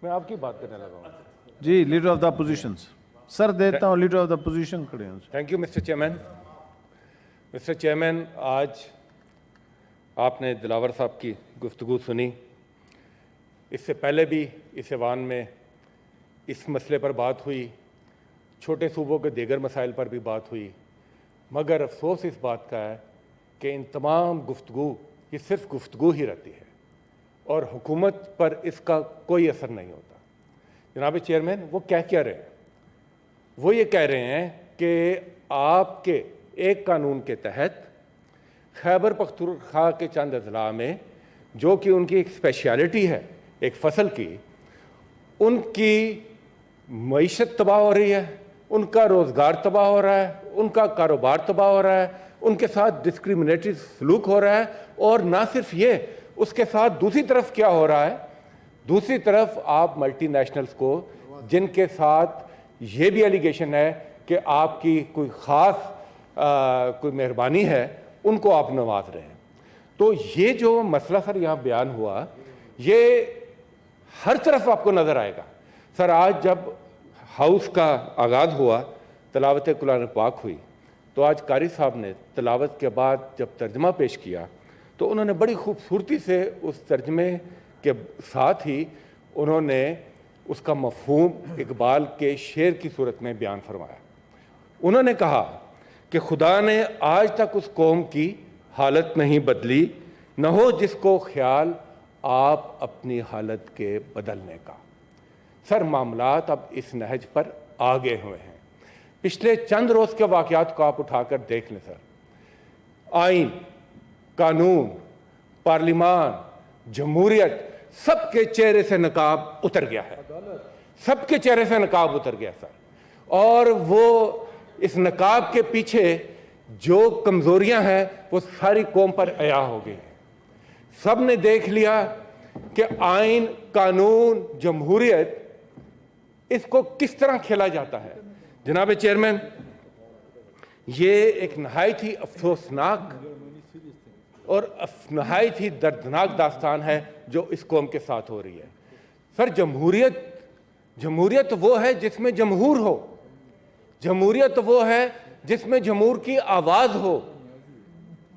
मैं आपकी बात करने लगा हूँ। जी, leader of the opposition sir, देता हूँ। लीडर ऑफ द अपोजिशन खड़े हैं। Thank you mister chairman. Mister chairman, आज आपने दिलावर साहब की गुफ्तगू सुनी। इससे पहले भी इस ऐवान में इस मसले पर बात हुई, छोटे सूबों के दीगर मसाइल पर भी बात हुई, मगर अफसोस इस बात का है कि इन तमाम गुफ्तगू ये सिर्फ गुफ्तगू ही रहती है और हुकूमत पर इसका कोई असर नहीं होता। जनाब चेयरमैन, वो क्या रहे हैं? वो ये कह रहे हैं कि आपके एक कानून के तहत खैबर पख्तूनख्वा के चंद अजला में, जो कि उनकी एक स्पेशलिटी है एक फसल की, उनकी मईशत तबाह हो रही है, उनका रोज़गार तबाह हो रहा है, उनका कारोबार तबाह हो रहा है, उनके साथ डिस्क्रिमिनेटरी सलूक हो रहा है। और ना सिर्फ ये, उसके साथ दूसरी तरफ क्या हो रहा है? दूसरी तरफ आप मल्टीनेशनल्स को, जिनके साथ ये भी एलिगेशन है कि आपकी कोई ख़ास कोई मेहरबानी है, उनको आप नवाज रहे हैं। तो ये जो मसला सर यहाँ बयान हुआ, ये हर तरफ आपको नज़र आएगा। सर, आज जब हाउस का आगाज़ हुआ, तिलावत कुरान पाक हुई, तो आज कारी साहब ने तिलावत के बाद जब तर्जमा पेश किया तो उन्होंने बड़ी खूबसूरती से उस तर्जमे के साथ ही उन्होंने उसका मफ़हूम इकबाल के शेर की सूरत में बयान फरमाया। उन्होंने कहा कि खुदा ने आज तक उस कौम की हालत नहीं बदली, न हो जिसको ख्याल आप अपनी हालत के बदलने का। सर, मामलात अब इस नहज पर आगे हुए हैं। पिछले चंद रोज़ के वाक़यात को आप उठाकर देख लें सर। आइन, कानून, पार्लिमान, जमहूरियत, सबके चेहरे से नकाब उतर गया है। सबके चेहरे से नकाब उतर गया सर। और वो इस नकाब के पीछे जो कमज़ोरियां हैं वो सारी कौम पर अया हो गई हैं। सब ने देख लिया कि आइन, कानून, जमहूरियत, इसको किस तरह खेला जाता है। जनाब चेयरमैन, ये एक नहायत ही अफसोसनाक और नहायत ही दर्दनाक दास्तान है जो इस कौम के साथ हो रही है। सर, जमहूरियत वो है जिसमें जमहूर हो, जमहूरियत वो है जिसमें जमहूर की आवाज़ हो,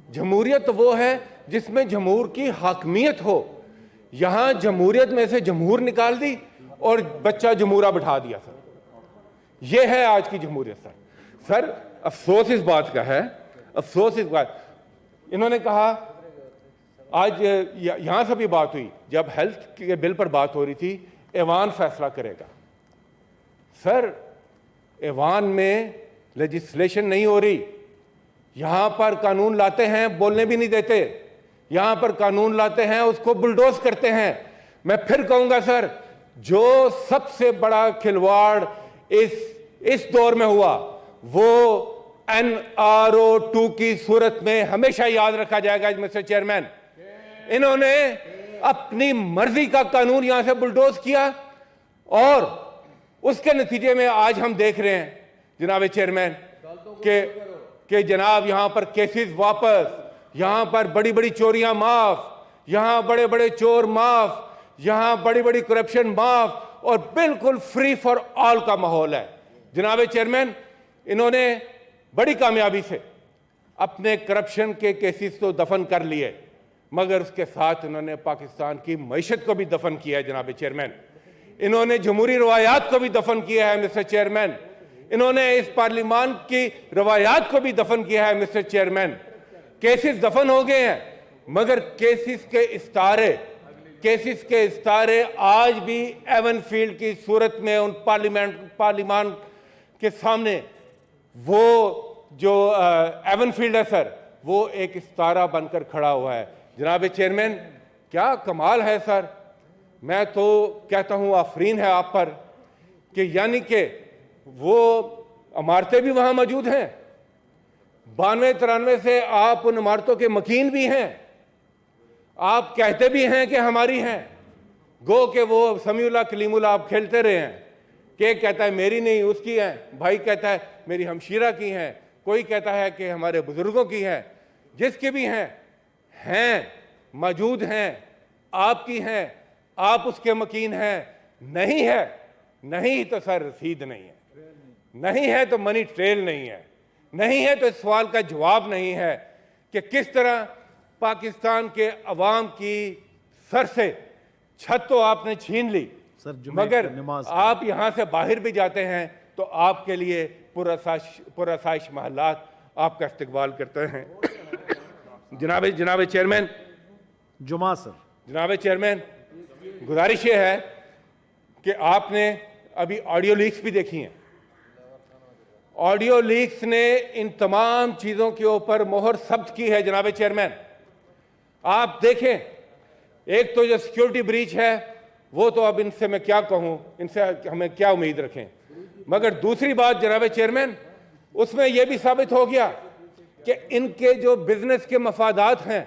जमहूरियत वो है जिसमें जमहूर की हाकमियत हो। यहाँ जमहूरियत में से जमहूर निकाल दी और बच्चा जमहूरा बिठा दिया सर। ये है आज की जमहूरियत सर। सर, अफसोस इस बात का है, अफसोस इस बात, इन्होंने कहा आज यहाँ से भी बात हुई, जब हेल्थ के बिल पर बात हो रही थी, ऐवान फैसला करेगा। सर, ऐवान में लेजिस्लेशन नहीं हो रही, यहाँ पर कानून लाते हैं, बोलने भी नहीं देते, यहाँ पर कानून लाते हैं, उसको बुलडोज करते हैं। मैं फिर कहूँगा सर, जो सबसे बड़ा खिलवाड़ इस दौर में हुआ वो NRO 2 की सूरत में हमेशा याद रखा जाएगा। मिस्टर चेयरमैन, इन्होंने अपनी मर्जी का कानून यहां से बुलडोज किया और उसके नतीजे में आज हम देख रहे हैं जनाब चेयरमैन कि जनाब यहां पर केसेस वापस, यहां पर बड़ी बड़ी चोरियां माफ, यहां बड़े बड़े चोर माफ, यहां बड़ी बड़ी करप्शन माफ और बिल्कुल फ्री फॉर ऑल का माहौल है। जनाब चेयरमैन, इन्होंने बड़ी कामयाबी से अपने करप्शन के केसेस तो दफन कर लिए, मगर उसके साथ इन्होंने पाकिस्तान की मईशत को भी दफन किया है। जनाब चेयरमैन, इन्होंने जमहूरी रवायात को भी दफन किया है। मिस्टर चेयरमैन, इन्होंने इस पार्लियामान की रवायात को भी दफन किया है। मिस्टर चेयरमैन, केसेस दफन हो गए हैं, मगर केसेस के इस्तारे आज भी एवनफील्ड की सूरत में उन पार्लियामान के सामने, वो जो एवनफील्ड है सर, वो एक इस्तारा बनकर खड़ा हुआ है। जनाब चेयरमैन, क्या कमाल है सर। मैं तो कहता हूँ आफरीन है आप पर कि यानी कि वो इमारतें भी वहाँ मौजूद हैं, 92-93 से आप उन इमारतों के मकीन भी हैं, आप कहते भी हैं कि हमारी हैं, गो के वो समीउल्लाह कलीमुल्लाह आप खेलते रहे हैं कि एक कहता है मेरी नहीं उसकी है, भाई कहता है मेरी हमशीरा की हैं, कोई कहता है कि हमारे बुजुर्गों की हैं, जिसकी भी हैं मौजूद हैं, आपकी हैं, आप उसके मकीन हैं? नहीं है, नहीं तो सर रसीद नहीं है, नहीं है तो मनी ट्रेल नहीं है, नहीं है तो इस सवाल का जवाब नहीं है कि किस तरह पाकिस्तान के अवाम की सर से छत तो आपने छीन ली, मगर आप यहां से बाहर भी जाते हैं तो आपके लिए पुरअसाइश महल्लात आपका इस्तकबाल करते हैं। जनाब चेयरमैन, जुमा सर, जनाब चेयरमैन, गुजारिश ये है कि आपने अभी ऑडियो लीक्स भी देखी हैं। ऑडियो लीक्स ने इन तमाम चीज़ों के ऊपर मोहर सब्त की है। जनाब चेयरमैन, आप देखें, एक तो जो सिक्योरिटी ब्रीच है वो तो अब इनसे मैं क्या कहूं, इनसे हमें क्या उम्मीद रखें, मगर दूसरी बात जनाब चेयरमैन, उसमें यह भी साबित हो गया कि इनके जो बिजनेस के मफादात हैं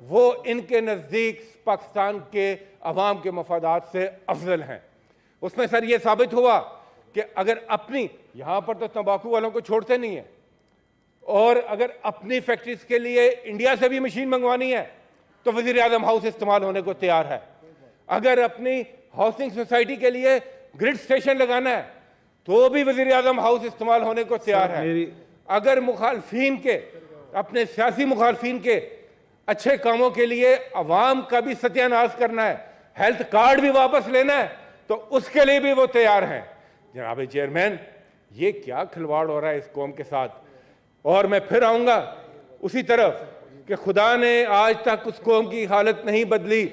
वो इनके नज़दीक पाकिस्तान के अवाम के मफादात से अफजल हैं। उसमें सर ये साबित हुआ कि अगर अपनी, यहाँ पर तो तंबाकू वालों को छोड़ते नहीं है, और अगर अपनी फैक्ट्रीज के लिए इंडिया से भी मशीन मंगवानी है तो वज़ीर आज़म हाउस इस्तेमाल होने को तैयार है। अगर अपनी हाउसिंग सोसाइटी के लिए ग्रिड स्टेशन लगाना है तो भी वज़ीर आज़म हाउस इस्तेमाल होने को तैयार है। अगर मुखालफीन के, अपने सियासी मुखालफीन के अच्छे कामों के लिए अवाम का भी सत्यानाश करना है, हेल्थ कार्ड भी वापस लेना है, तो उसके लिए भी वो तैयार हैं। जनाब चेयरमैन, ये क्या खिलवाड़ हो रहा है इस कौम के साथ। और मैं फिर आऊँगा उसी तरफ कि खुदा ने आज तक उस कौम की हालत नहीं बदली।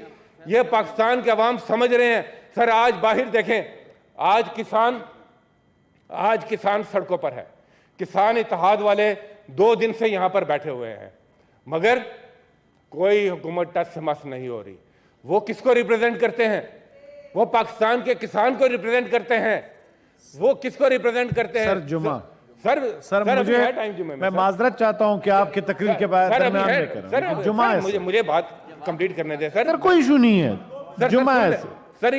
ये पाकिस्तान के अवाम समझ रहे हैं। सर आज बाहर देखें, आज किसान सड़कों पर है, किसान इत्तेहाद वाले 2 दिन से यहाँ पर बैठे हुए हैं, मगर कोई हुकूमत टस से मस नहीं हो रही। वो किसको रिप्रेजेंट करते हैं? वो पाकिस्तान के किसान को रिप्रेजेंट करते हैं। वो किसको रिप्रेजेंट करते हैं? सर जुमा, सर मुझे टाइम जुमे मैं माजरत चाहता हूं कि आपकी तकरीर के बाद दरमियान में करें। जुमा है, मुझे बात कंप्लीट करने दें सर। कोई इशू नहीं है, जुमा है सर।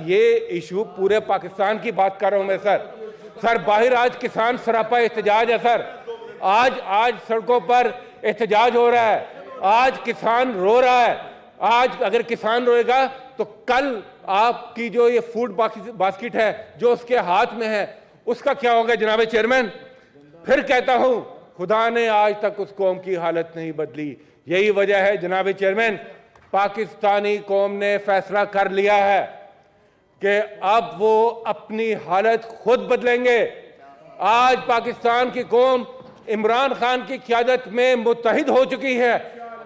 ये इशू पूरे पाकिस्तान की बात कर रहा हूं मैं सर। बाहर आज किसान सरापा एहतजाज है सर। आज सड़कों पर एहतजाज हो रहा है, आज किसान रो रहा है। आज अगर किसान रोएगा तो कल आपकी जो ये फूड बास्केट है जो उसके हाथ में है, उसका क्या होगा? जनाब चेयरमैन, फिर कहता हूं, खुदा ने आज तक उस कौम की हालत नहीं बदली। यही वजह है जनाब चेयरमैन, पाकिस्तानी कौम ने फैसला कर लिया है कि अब वो अपनी हालत खुद बदलेंगे। आज पाकिस्तान की कौम इमरान खान की क़यादत में मुत्तहिद हो चुकी है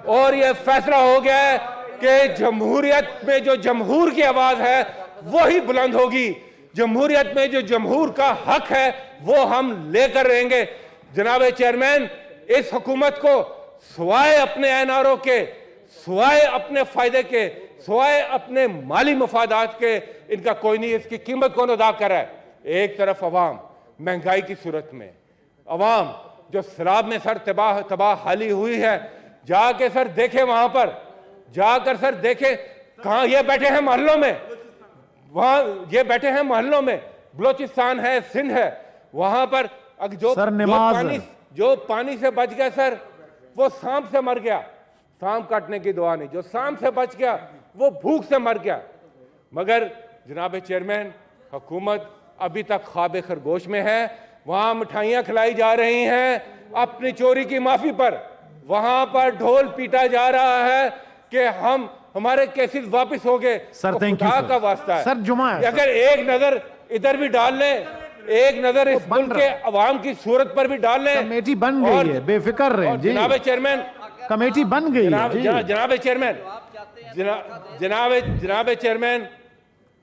और यह फैसला हो गया है कि जमहूरियत में जो जमहूर की आवाज है वही बुलंद होगी। जमहूरियत में जो जमहूर का हक है वो हम लेकर रहेंगे। जनाब चेयरमैन, इस हुकूमत को सिवाय अपने एनआरओ के, सिवाय अपने फायदे के, सिवाय अपने माली मफादात के इनका कोई नहीं। इसकी कीमत कौन अदा कर रहा है? एक तरफ अवाम महंगाई की सूरत में, अवाम जो सैलाब में सर तबाह हाली हुई है, जाके सर देखे, वहां पर जाकर सर देखे, कहां ये बैठे हैं मोहल्लों में, वहां ये बैठे हैं मोहल्लों में, बलोचिस्तान है, सिंध है, वहां पर जो पानी से बच गया सर, वो सांप से मर गया। सांप काटने की दुआ नहीं, जो सांप से बच गया वो भूख से मर गया। मगर जनाब चेयरमैन, हुकूमत अभी तक ख्वाब खरगोश में है। वहां मिठाइयां खिलाई जा रही हैं अपनी चोरी की माफी पर, वहां पर ढोल पीटा जा रहा है कि हमारे केसेस वापस हो गए। सर थैंक यू का वास्ता है सर, जुमा है। अगर एक नजर इधर भी डाल ले, एक नजर इस मुल्क के अवाम की सूरत पर भी डाल ले। कमेटी बन गई है, बेफिक्र रहे जी। जनाब चेयरमैन, कमेटी बन गई है। जनाब चेयरमैन,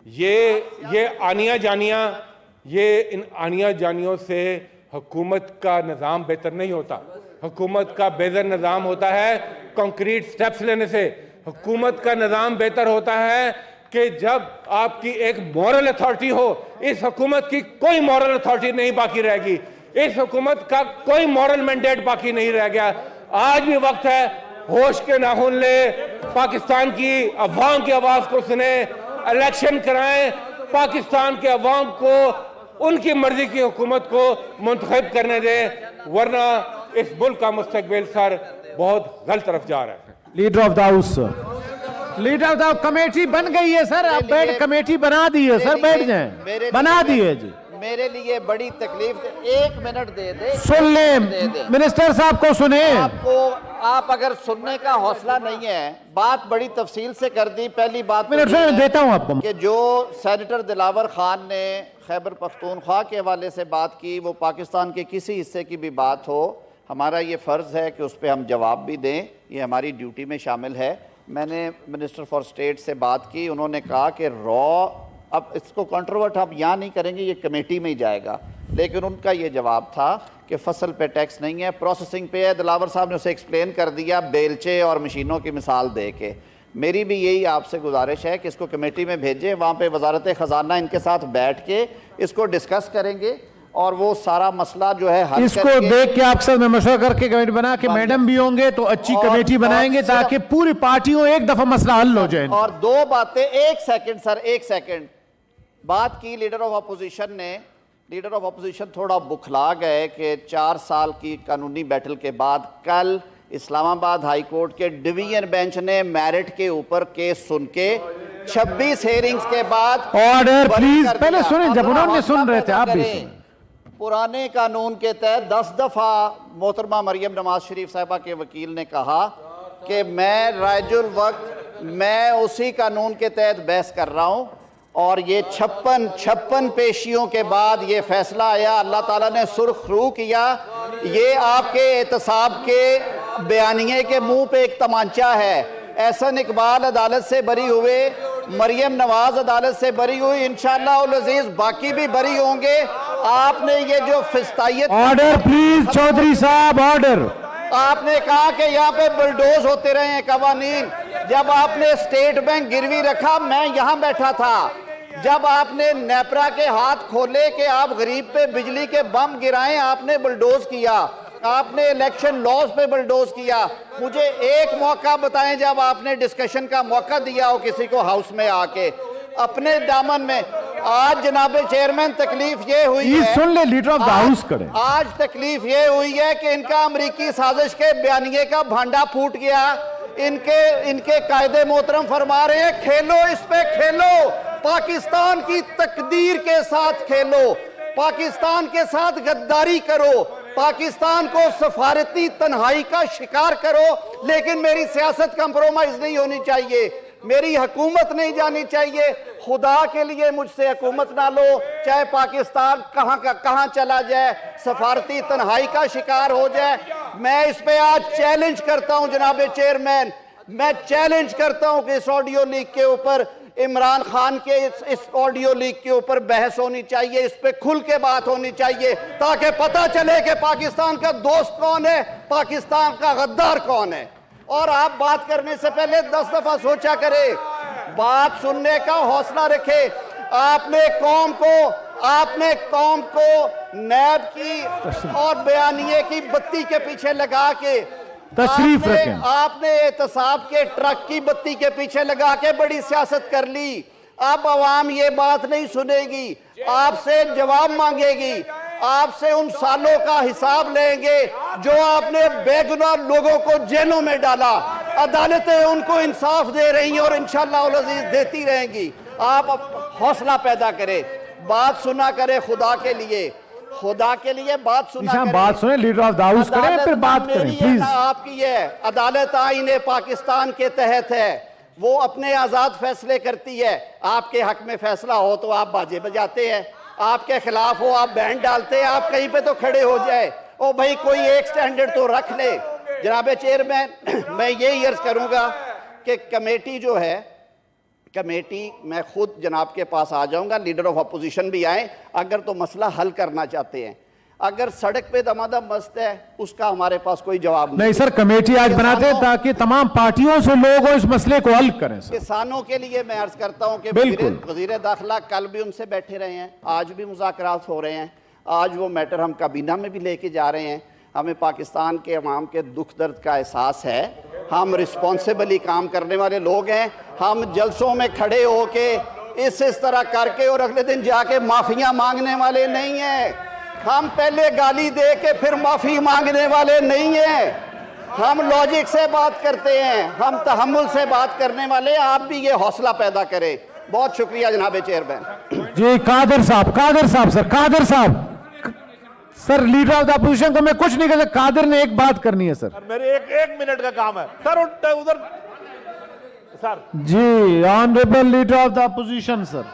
ये आनिया जानिया, इन आनिया जानियों से हुकूमत का निज़ाम बेहतर नहीं होता। हुकूमत का बेहतर निज़ाम होता है कंक्रीट स्टेप्स लेने से। हुकूमत का निज़ाम बेहतर होता है कि जब आपकी एक मॉरल अथॉरिटी हो। इस हुकूमत की कोई मॉरल अथॉरिटी नहीं बाकी रहेगी, इस हुकूमत का कोई मॉरल मैंडेट बाकी नहीं रह गया। आज भी वक्त है, होश के नाखून ले, पाकिस्तान की अवाम की आवाज़ को सुने, इलेक्शन कराएं, पाकिस्तान के अवाम को उनकी मर्जी की हुकूमत को मुंतखब करने दें, वरना इस मुल्क का मुस्तकबिल सर बहुत गलत तरफ जा रहा है। Leader of the house sir. Leader of the committee बन गई है सर, आप मेरे लिए- बैठ, कमेटी बना दी है सर, मेरे बैठ लिए- जाएं, मेरे बना लिए- दी है जी। मेरे लिए बड़ी तकलीफ, 1 मिनट दे दे, सुन ले, दे दे। मिनिस्टर साहब को सुने। आप अगर सुनने का हौसला नहीं है, बात बड़ी तफसील से कर दी। पहली बात मिनट तो ये में है देता हूं आपको। कि जो सेनेटर दिलावर खान ने खैबर पख्तूनख्वा के हवाले से बात की, वो पाकिस्तान के किसी हिस्से की भी बात हो, हमारा ये फ़र्ज़ है कि उस पर हम जवाब भी दें, ये हमारी ड्यूटी में शामिल है। मैंने मिनिस्टर फॉर स्टेट से बात की, उन्होंने कहा कि अब इसको कंट्रोवर्ट आप यहाँ नहीं करेंगे, ये कमेटी में ही जाएगा, लेकिन उनका ये जवाब था कि फसल पे टैक्स नहीं है, प्रोसेसिंग पे है। दिलावर साहब ने उसे एक्सप्लेन कर दिया बेलचे और मशीनों की मिसाल दे के। मेरी भी यही आपसे गुजारिश है कि इसको कमेटी में भेजें, वहाँ पे वजारत ख़जाना इनके साथ बैठ के इसको डिस्कस करेंगे और वो सारा मसला जो है हल इसको करके- देख के आप सब में मशवरा करके कमेटी बना के, मैडम भी होंगे तो अच्छी और- कमेटी बनाएंगे और सिर्फ- ताकि पूरी पार्टियों एक दफा मसला हल हो जाए। और 2 बातें, 1 सेकंड सर, 1 सेकंड। बात की लीडर ऑफ अपोजिशन ने, लीडर ऑफ अपोजिशन थोड़ा बुखला गए कि 4 साल की कानूनी बैटल के बाद कल इस्लामाबाद हाई कोर्ट के डिवीजन बेंच ने मेरिट के ऊपर केस सुन के 26 हेयरिंग्स के बाद ऑर्डर बरी प्लीज, कर पहले दिया। सुने, और जब थोड़ा उन्होंने हौसला सुन रहे थे पैदा आप भी करें। सुने। पुराने कानून के तहत 10 दफा मोहतरमा मरियम नवाज शरीफ साहिबा के वकील ने कहा कि मैं राजुल वक्त, मैं उसी कानून के तहत बहस कर रहा हूं, और ये 56 पेशियों के बाद ये फैसला आया। अल्लाह ताला ने सुर्खरू किया। ये आपके एहतसाब के बयानिए के मुंह पे एक तमांचा है। एहसन इकबाल अदालत से बरी हुए, मरियम नवाज अदालत से बरी हुई, इंशाअल्लाह उल अजीज बाकी भी बरी होंगे। आपने ये जो फिस्तायत, ऑर्डर प्लीज चौधरी साहब, ऑर्डर। आपने कहा कि यहाँ पे बुलडोज होते रहे हैं कवानीन। जब आपने स्टेट बैंक गिरवी रखा, मैं यहाँ बैठा था। जब आपने नेपरा के हाथ खोले कि आप गरीब पे बिजली के बम गिराएं, आपने बुलडोज किया। आपने इलेक्शन लॉज पे बुलडोज किया। मुझे एक मौका बताएं जब आपने डिस्कशन का मौका दिया हो किसी को हाउस में आके अपने दामन में। आज जनाबे चेयरमैन तकलीफ ये हुई है, सुन ले, लीडर ऑफ द हाउस करें। आज तकलीफ ये हुई है कि इनका अमरीकी साजिश के बयानिए का भांडा फूट गया। इनके कायदे मोहतरम फरमा रहे हैं खेलो, इस पे खेलो, पाकिस्तान की तकदीर के साथ खेलो, पाकिस्तान के साथ गद्दारी करो, पाकिस्तान को सफारती तन्हाई का शिकार करो, लेकिन मेरी सियासत कंप्रोमाइज नहीं होनी चाहिए, मेरी हुकूमत नहीं जानी चाहिए। खुदा के लिए मुझसे हुकूमत ना लो, चाहे पाकिस्तान कहां चला जाए, सफारती तन्हाई का शिकार हो जाए। मैं इस पे आज चैलेंज करता हूं जनाबे चेयरमैन, मैं चैलेंज करता हूं कि इस ऑडियो लीक के ऊपर, इमरान खान के इस ऑडियो लीक के ऊपर बहस होनी चाहिए, इस पे खुल के बात होनी चाहिए, ताकि पता चले कि पाकिस्तान का दोस्त कौन है, पाकिस्तान का गद्दार कौन है। और आप बात करने से पहले 10 दफा सोचा करें, बात सुनने का हौसला रखे। आपने कौम को नैब की और बयानिए की बत्ती के पीछे लगा के, तशरीफ रखें। आपने एहतसाब के ट्रक की बत्ती के पीछे लगा के बड़ी सियासत कर ली। अब अवाम ये बात नहीं सुनेगी, आपसे जवाब मांगेगी, आपसे उन सालों का हिसाब लेंगे जो आपने बेगुनाह लोगों को जेलों में डाला। अदालतें उनको इंसाफ दे रही हैं और इंशाअल्लाह उल अजीज देती रहेंगी। आप हौसला पैदा करें, बात सुना करें, खुदा के लिए बात सुना करें। बात सुने, लीडर ऑफ द हाउस करें, फिर बात करें प्लीज। आपकी है अदालत, आईने पाकिस्तान के तहत है, वो अपने आजाद फैसले करती है। आपके हक में फैसला हो तो आप बाजे बजाते हैं, आपके खिलाफ हो आप बैंड डालते हैं, आप कहीं पे तो खड़े हो जाए। ओ भाई कोई एक स्टैंडर्ड तो रख ले। जनाबे चेयरमैन, मैं यही अर्ज करूंगा कि कमेटी जो है, कमेटी मैं खुद जनाब के पास आ जाऊंगा, लीडर ऑफ अपोजिशन भी आए अगर तो मसला हल करना चाहते हैं। अगर सड़क पे दमादम मस्त है उसका हमारे पास कोई जवाब नहीं सर, कमेटी आज बनाते हैं ताकि तमाम पार्टियों से लोग इस मसले को हल करें सर। किसानों के लिए मैं अर्ज करता हूं कि वजीर दाखिला कल भी उनसे बैठे रहे हैं, आज भी मुज़ाकरात हो रहे हैं, आज वो मैटर हम काबीना में भी लेके जा रहे हैं। हमें पाकिस्तान के अवाम के दुख दर्द का एहसास है, हम रिस्पॉन्सिबली काम करने वाले लोग हैं। हम जलसों में खड़े होके इस तरह करके और अगले दिन जाके माफिया मांगने वाले नहीं हैं। हम पहले गाली दे के फिर माफी मांगने वाले नहीं हैं। हम लॉजिक से बात करते हैं, हम तहम्मुल से बात करने वाले, आप भी ये हौसला पैदा करें। बहुत शुक्रिया जनाब चेयरमैन। जी कादर साहब सर, कादर साहब sir, leader of the opposition को मैं कुछ नहीं कर सकता, कादर ने एक बात करनी है सर। मेरे एक मिनट का काम है सर, उधर सर। जी honourable leader of the opposition sir.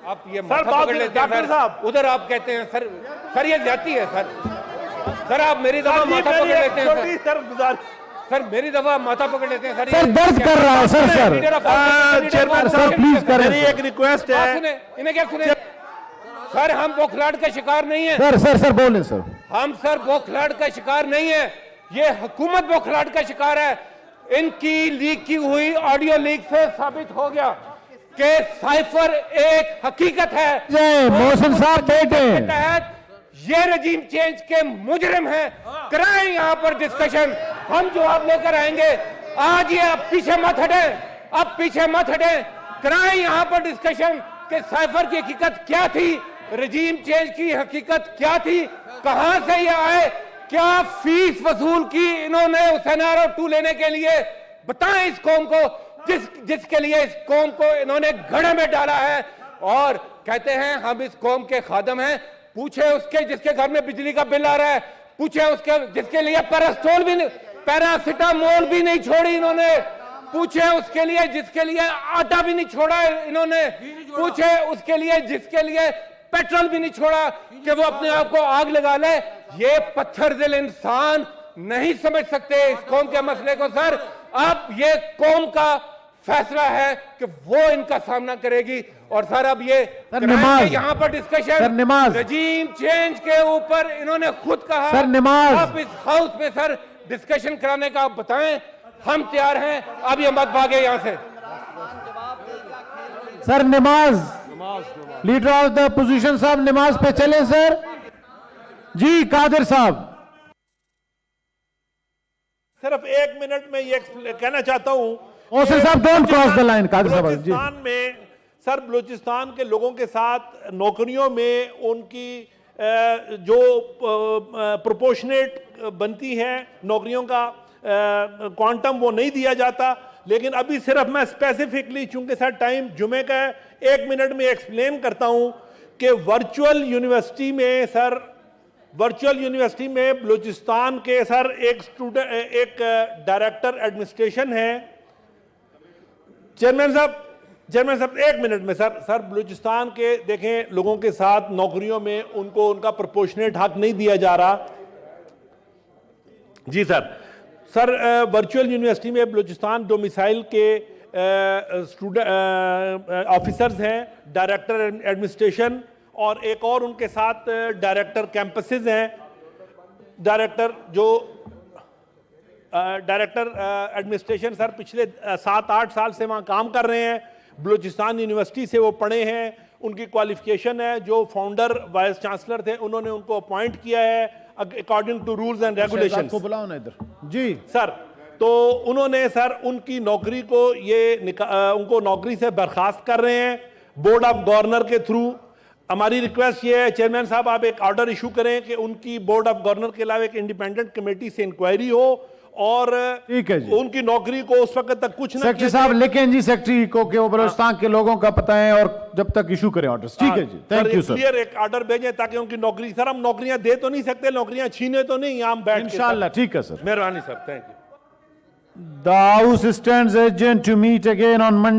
आप ये माथा पकड़ लेते हैं सर, उधर आप कहते हैं सर ये जाती है सर आप मेरी दफा माथा पकड़ लेते हैं सर मेरी दफा माथा पकड़ लेते हैं सर दर्द कर रहा है सर। चेयरमैन सर प्लीज करें, मेरी एक रिक्वेस्ट है। इन्हें क्या सुने सर, हम बौखलाहट का शिकार नहीं है सर बोलें सर। हम सर बौखलाहट का शिकार नहीं है, ये हुकूमत बौखलाहट का शिकार है। इनकी लीक की हुई ऑडियो लीक से साबित हो गया कि साइफर एक हकीकत है। मोहसिन साहब बैठे, तहत ये रजीम चेंज के मुजरिम हैं। कराएं यहाँ पर डिस्कशन, हम जवाब लेकर आएंगे। आज ये अब पीछे मत हटें, कराएं यहाँ पर डिस्कशन कि साइफर की हकीकत क्या थी, रजीम चेंज की हकीकत क्या थी, कहां से ये आए, क्या फीस वसूल की इन्होंने हुसैन आर्मी 2 लेने के लिए, बताएं इस कौम को, जिसके लिए इस कौम को इन्होंने घड़े में डाला है। और कहते हैं हम इस कौम के खादम हैं। पूछे उसके जिसके घर में बिजली का बिल आ रहा है, पूछे उसके जिसके लिए पैरासिटामोल भी नहीं छोड़ी इन्होंने, पूछे उसके लिए जिसके लिए आटा भी नहीं छोड़ा इन्होंने, पूछे उसके लिए जिसके लिए पेट्रोल भी नहीं छोड़ा कि वो अपने आप को आग लगा ले। ये पत्थर दिल इंसान नहीं समझ सकते इस कौम के मसले को सर। अब ये कौम का फैसला है कि वो इनका सामना करेगी। और सर अब ये यहाँ पर डिस्कशन रजीम चेंज के ऊपर इन्होंने खुद कहा आप इस हाउस में सर डिस्कशन कराने का आप बताएं, हम तैयार हैं। अब ये मत भागे यहां से सर। नमाज लीडर ऑफ द अपोजिशन साहब नमाज पे चले सर। जी कादिर साहब, सिर्फ 1 मिनट में ये कहना चाहता हूं। Mohsin sahab don't cross the line. Qadir sahab ji, Balochistan में सर, बलूचिस्तान के लोगों के साथ नौकरियों में उनकी जो प्रोपोर्शनेट बनती है नौकरियों का क्वांटम, वो नहीं दिया जाता। लेकिन अभी सिर्फ मैं स्पेसिफिकली, चूंकि सर टाइम जुमे का है, 1 मिनट में एक्सप्लेन करता हूं कि वर्चुअल यूनिवर्सिटी में बलूचिस्तान के सर एक डायरेक्टर एडमिनिस्ट्रेशन है। चेयरमैन साहब 1 मिनट में सर बलूचिस्तान के देखें लोगों के साथ नौकरियों में उनको उनका प्रोपोर्शनेट हक नहीं दिया जा रहा। जी सर वर्चुअल यूनिवर्सिटी में बलूचिस्तान डोमिसाइल के ऑफिसर्स हैं, डायरेक्टर एडमिनिस्ट्रेशन, और एक और उनके साथ डायरेक्टर कैंपसेस हैं। डायरेक्टर एडमिनिस्ट्रेशन सर पिछले 7-8 साल से वहाँ काम कर रहे हैं। बलूचिस्तान यूनिवर्सिटी से वो पढ़े हैं, उनकी क्वालिफिकेशन है। जो फाउंडर वाइस चांसलर थे उन्होंने उनको अपॉइंट किया है according to rules and regulations. को बुलाओ ना इधर। जी सर, तो उन्होंने सर उनकी नौकरी को उनको नौकरी से बर्खास्त कर रहे हैं बोर्ड ऑफ गवर्नर के थ्रू। हमारी रिक्वेस्ट ये है चेयरमैन साहब, आप एक ऑर्डर इशू करें कि उनकी बोर्ड ऑफ गवर्नर के अलावा एक इंडिपेंडेंट कमेटी से इंक्वायरी हो और ठीक है जी, उनकी नौकरी को उस वक्त तक कुछ ना। सेक्रेटरी साहब लिखें जी सेक्रेटरी को कि वो बलूचिस्तान के लोगों का पता है और जब तक इशू करें ऑर्डर। ठीक है जी, थैंक यू सर। क्लियर एक ऑर्डर भेजें ताकि उनकी नौकरी, सर हम नौकरियां दे तो नहीं सकते, नौकरियां छीने तो नहीं, हम बैठ इंशाल्लाह। ठीक है सर, मेहरबानी sir, thank you. The House stands adjourned to meet again on Monday.